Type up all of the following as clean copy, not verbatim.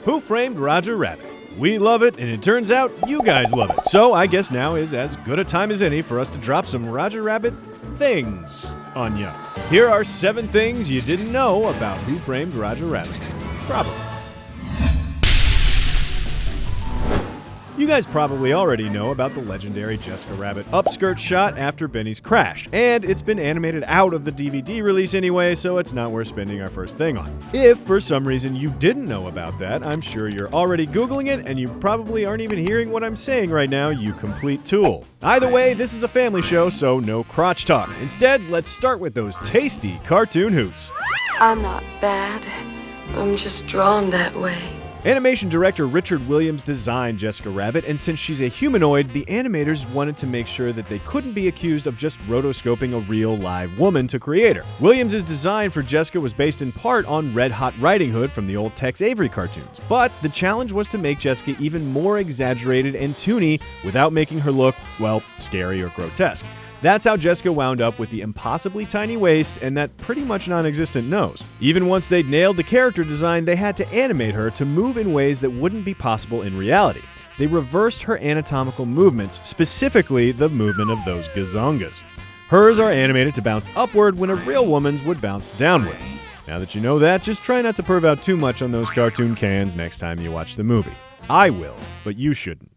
Who Framed Roger Rabbit? We love it, and it turns out you guys love it. So I guess now is as good a time as any for us to drop some Roger Rabbit things on ya. Here are 7 things you didn't know about Who Framed Roger Rabbit. Probably. You guys probably already know about the legendary Jessica Rabbit upskirt shot after Benny's crash, and it's been animated out of the DVD release anyway, so it's not worth spending our first thing on. If for some reason you didn't know about that, I'm sure you're already Googling it, and you probably aren't even hearing what I'm saying right now, you complete tool. Either way, this is a family show, so no crotch talk. Instead, let's start with those tasty cartoon hoots. I'm not bad. I'm just drawn that way. Animation director Richard Williams designed Jessica Rabbit, and since she's a humanoid, the animators wanted to make sure that they couldn't be accused of just rotoscoping a real live woman to create her. Williams' design for Jessica was based in part on Red Hot Riding Hood from the old Tex Avery cartoons, but the challenge was to make Jessica even more exaggerated and toony without making her look, well, scary or grotesque. That's how Jessica wound up with the impossibly tiny waist and that pretty much non-existent nose. Even once they'd nailed the character design, they had to animate her to move in ways that wouldn't be possible in reality. They reversed her anatomical movements, specifically the movement of those gazongas. Hers are animated to bounce upward when a real woman's would bounce downward. Now that you know that, just try not to perv out too much on those cartoon cans next time you watch the movie. I will, but you shouldn't.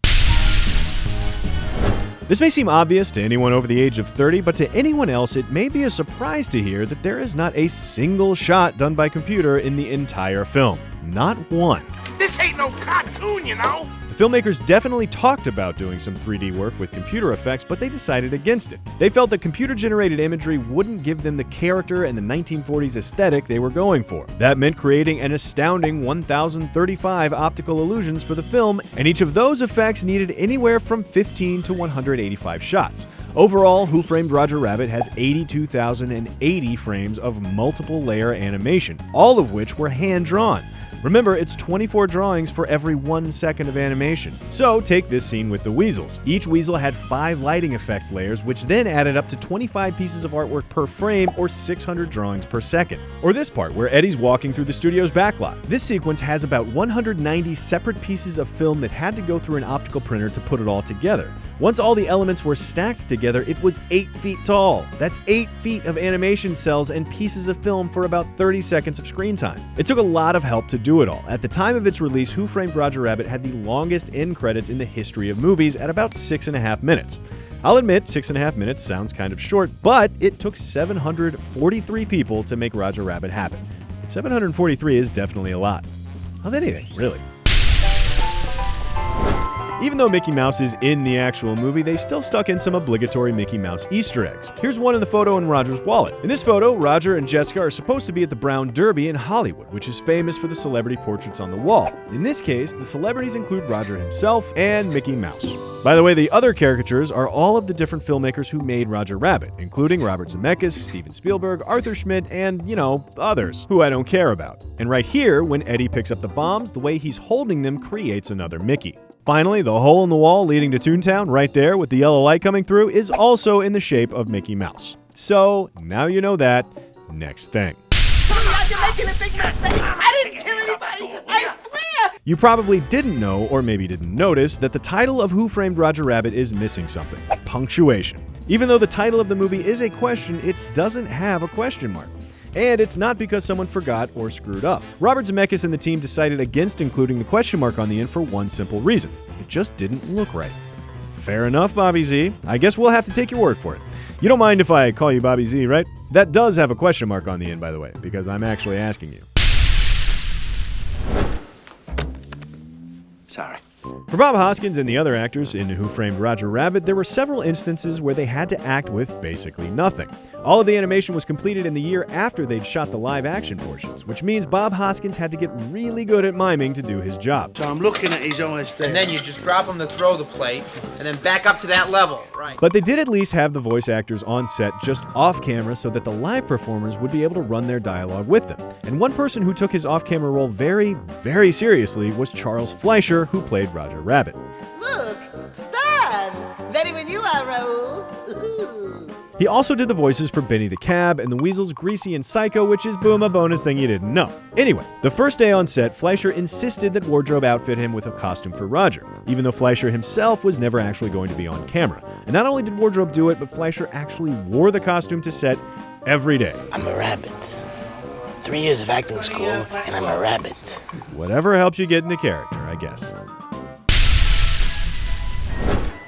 This may seem obvious to anyone over the age of 30, but to anyone else, it may be a surprise to hear that there is not a single shot done by computer in the entire film. Not one. This ain't no cartoon, you know? The filmmakers definitely talked about doing some 3D work with computer effects, but they decided against it. They felt that computer-generated imagery wouldn't give them the character and the 1940s aesthetic they were going for. That meant creating an astounding 1,035 optical illusions for the film, and each of those effects needed anywhere from 15 to 185 shots. Overall, Who Framed Roger Rabbit has 82,080 frames of multiple layer animation, all of which were hand-drawn. Remember, it's 24 drawings for every 1 second of animation. So take this scene with the weasels. Each weasel had 5 lighting effects layers, which then added up to 25 pieces of artwork per frame or 600 drawings per second. Or this part, where Eddie's walking through the studio's backlot. This sequence has about 190 separate pieces of film that had to go through an optical printer to put it all together. Once all the elements were stacked together, it was 8 feet tall. That's 8 feet of animation cells and pieces of film for about 30 seconds of screen time. It took a lot of help to do it all. At the time of its release, Who Framed Roger Rabbit had the longest end credits in the history of movies at about 6.5 minutes. I'll admit 6.5 minutes sounds kind of short, but it took 743 people to make Roger Rabbit happen. And 743 is definitely a lot. Of anything, really. Even though Mickey Mouse is in the actual movie, they still stuck in some obligatory Mickey Mouse Easter eggs. Here's one in the photo in Roger's wallet. In this photo, Roger and Jessica are supposed to be at the Brown Derby in Hollywood, which is famous for the celebrity portraits on the wall. In this case, the celebrities include Roger himself and Mickey Mouse. By the way, the other caricatures are all of the different filmmakers who made Roger Rabbit, including Robert Zemeckis, Steven Spielberg, Arthur Schmidt, and, others, who I don't care about. And right here, when Eddie picks up the bombs, the way he's holding them creates another Mickey. Finally, the hole in the wall leading to Toontown, right there with the yellow light coming through, is also in the shape of Mickey Mouse. So, now you know that. Next thing. You're making a big mistake. I didn't kill anybody. I swear. You probably didn't know, or maybe didn't notice, that the title of Who Framed Roger Rabbit is missing something. Punctuation. Even though the title of the movie is a question, it doesn't have a question mark. And it's not because someone forgot or screwed up. Robert Zemeckis and the team decided against including the question mark on the end for one simple reason. It just didn't look right. Fair enough, Bobby Z. I guess we'll have to take your word for it. You don't mind if I call you Bobby Z, right? That does have a question mark on the end, by the way, because I'm actually asking you. Sorry. For Bob Hoskins and the other actors in Who Framed Roger Rabbit, there were several instances where they had to act with basically nothing. All of the animation was completed in the year after they'd shot the live-action portions, which means Bob Hoskins had to get really good at miming to do his job. So I'm looking at his eyes there. And then you just drop him to throw the plate, and then back up to that level, right? But they did at least have the voice actors on set just off camera so that the live performers would be able to run their dialogue with them. And one person who took his off-camera role very, very seriously was Charles Fleischer, who played Roger Rabbit. Look, Stan! Ready when you are, Raoul. He also did the voices for Benny the Cab and the Weasel's Greasy and Psycho, which is boom, a bonus thing you didn't know. Anyway, the first day on set, Fleischer insisted that wardrobe outfit him with a costume for Roger, even though Fleischer himself was never actually going to be on camera. And not only did wardrobe do it, but Fleischer actually wore the costume to set every day. I'm a rabbit. 3 years of acting school, and I'm a rabbit. Whatever helps you get into character, I guess.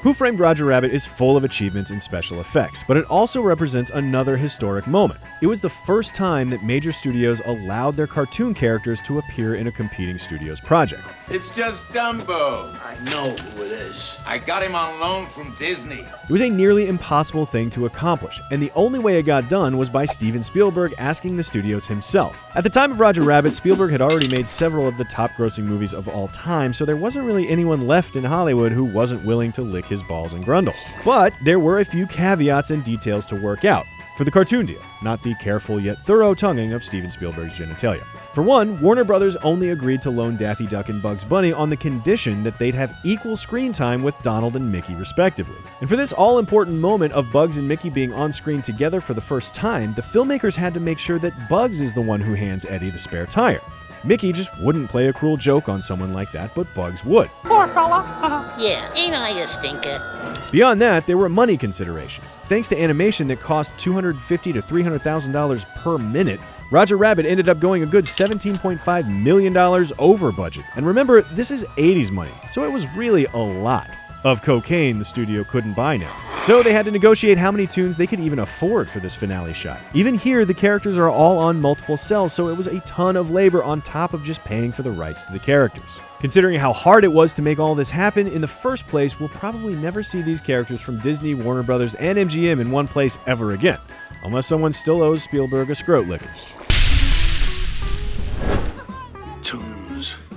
Who Framed Roger Rabbit is full of achievements in special effects, but it also represents another historic moment. It was the first time that major studios allowed their cartoon characters to appear in a competing studio's project. It's just Dumbo. I know who it is. I got him on loan from Disney. It was a nearly impossible thing to accomplish, and the only way it got done was by Steven Spielberg asking the studios himself. At the time of Roger Rabbit, Spielberg had already made several of the top-grossing movies of all time, so there wasn't really anyone left in Hollywood who wasn't willing to lick his balls and grundle. But there were a few caveats and details to work out for the cartoon deal, not the careful yet thorough tonguing of Steven Spielberg's genitalia. For one, Warner Brothers only agreed to loan Daffy Duck and Bugs Bunny on the condition that they'd have equal screen time with Donald and Mickey respectively. And for this all-important moment of Bugs and Mickey being on screen together for the first time, the filmmakers had to make sure that Bugs is the one who hands Eddie the spare tire. Mickey just wouldn't play a cruel joke on someone like that, but Bugs would. Poor fella. Yeah, ain't I a stinker? Beyond that, there were money considerations. Thanks to animation that cost $250,000 to $300,000 per minute, Roger Rabbit ended up going a good $17.5 million over budget. And remember, this is 80s money, so it was really a lot of cocaine the studio couldn't buy now. So they had to negotiate how many tunes they could even afford for this finale shot. Even here, the characters are all on multiple cells, so it was a ton of labor on top of just paying for the rights to the characters. Considering how hard it was to make all this happen in the first place, we'll probably never see these characters from Disney, Warner Brothers, and MGM in one place ever again, unless someone still owes Spielberg a scrote licking.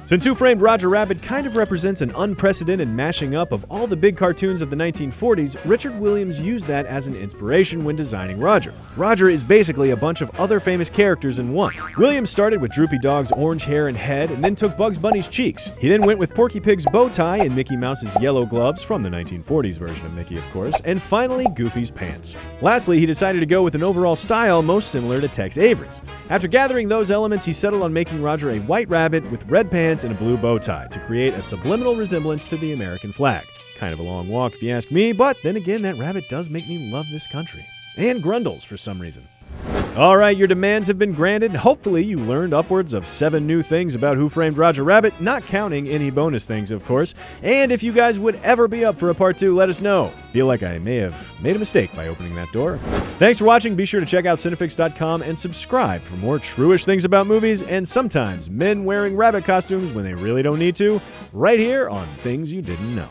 Since Who Framed Roger Rabbit kind of represents an unprecedented mashing up of all the big cartoons of the 1940s, Richard Williams used that as an inspiration when designing Roger. Roger is basically a bunch of other famous characters in one. Williams started with Droopy Dog's orange hair and head, and then took Bugs Bunny's cheeks. He then went with Porky Pig's bow tie and Mickey Mouse's yellow gloves, from the 1940s version of Mickey, of course, and finally Goofy's pants. Lastly, he decided to go with an overall style most similar to Tex Avery's. After gathering those elements, he settled on making Roger a white rabbit with red pants and a blue bow tie to create a subliminal resemblance to the American flag. Kind of a long walk if you ask me, but then again, that rabbit does make me love this country. And grundles for some reason. Alright, your demands have been granted. Hopefully you learned upwards of 7 new things about Who Framed Roger Rabbit, not counting any bonus things, of course. And if you guys would ever be up for a part 2, let us know. Feel like I may have made a mistake by opening that door. Thanks for watching. Be sure to check out Cinefix.com and subscribe for more true-ish things about movies and sometimes men wearing rabbit costumes when they really don't need to, right here on Things You Didn't Know.